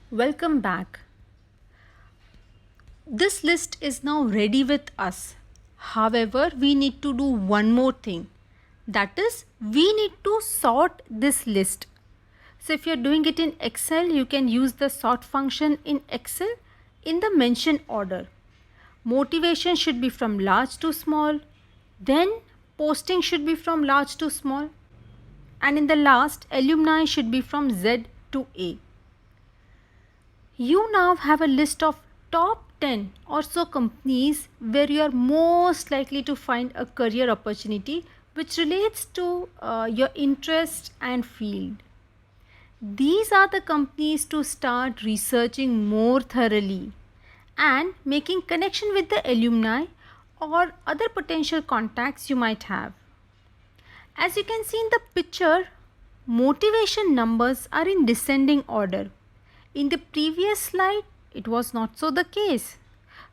Welcome back. This list is now ready with us. However, we need to do one more thing. That is, we need to sort this list. So if you're doing it in Excel, you can use the sort function in Excel in the mentioned order. Motivation should be from large to small. Then posting should be from large to small. And in the last, alumni should be from Z to A. You now have a list of top 10 or so companies where you are most likely to find a career opportunity which relates to your interest and field. These are the companies to start researching more thoroughly and making connection with the alumni or other potential contacts you might have. As you can see in the picture, motivation numbers are in descending order. In the previous slide, it was not so the case.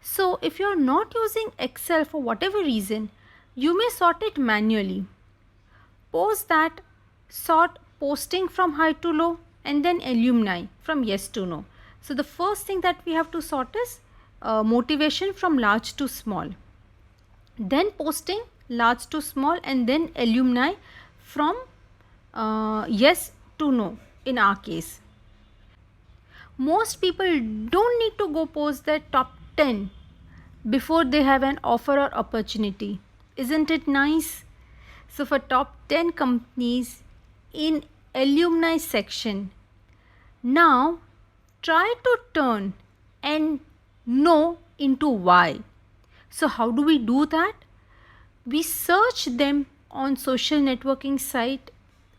So if you are not using Excel for whatever reason, you may sort it manually. Post that, sort posting from high to low and then alumni from yes to no. So the first thing that we have to sort is motivation from large to small. Then posting large to small and then alumni from yes to no in our case. Most people don't need to go post their top 10 before they have an offer or opportunity. Isn't it nice? So for top 10 companies in alumni section, now try to turn and no into why. So how do we do that? We search them on social networking site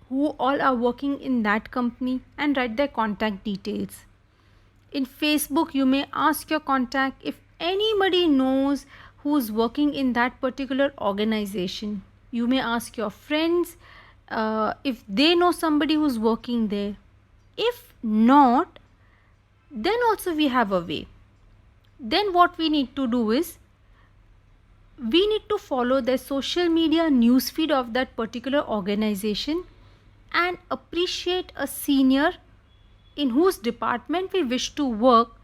who all are working in that company and write their contact details. In Facebook, you may ask your contact if anybody knows who's working in that particular organization. You may ask your friends if they know somebody who's working there. If not, then also we have a way. Then what we need to do is we need to follow the social media newsfeed of that particular organization and appreciate a senior in whose department we wish to work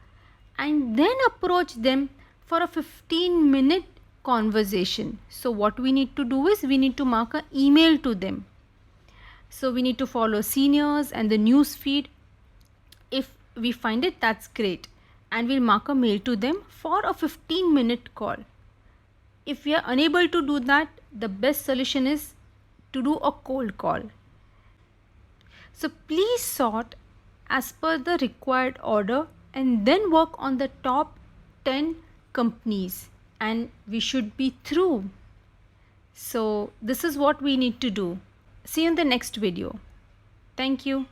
and then approach them for a 15-minute conversation. So what we need to do is we need to mark an email to them. So we need to follow seniors and the news feed. If we find it, that's great. And we'll mark a mail to them for a 15-minute call. If we are unable to do that, the best solution is to do a cold call. So please sort as per the required order and then work on the top 10 companies and we should be through. So this is what we need to do. See you in the next video. Thank you.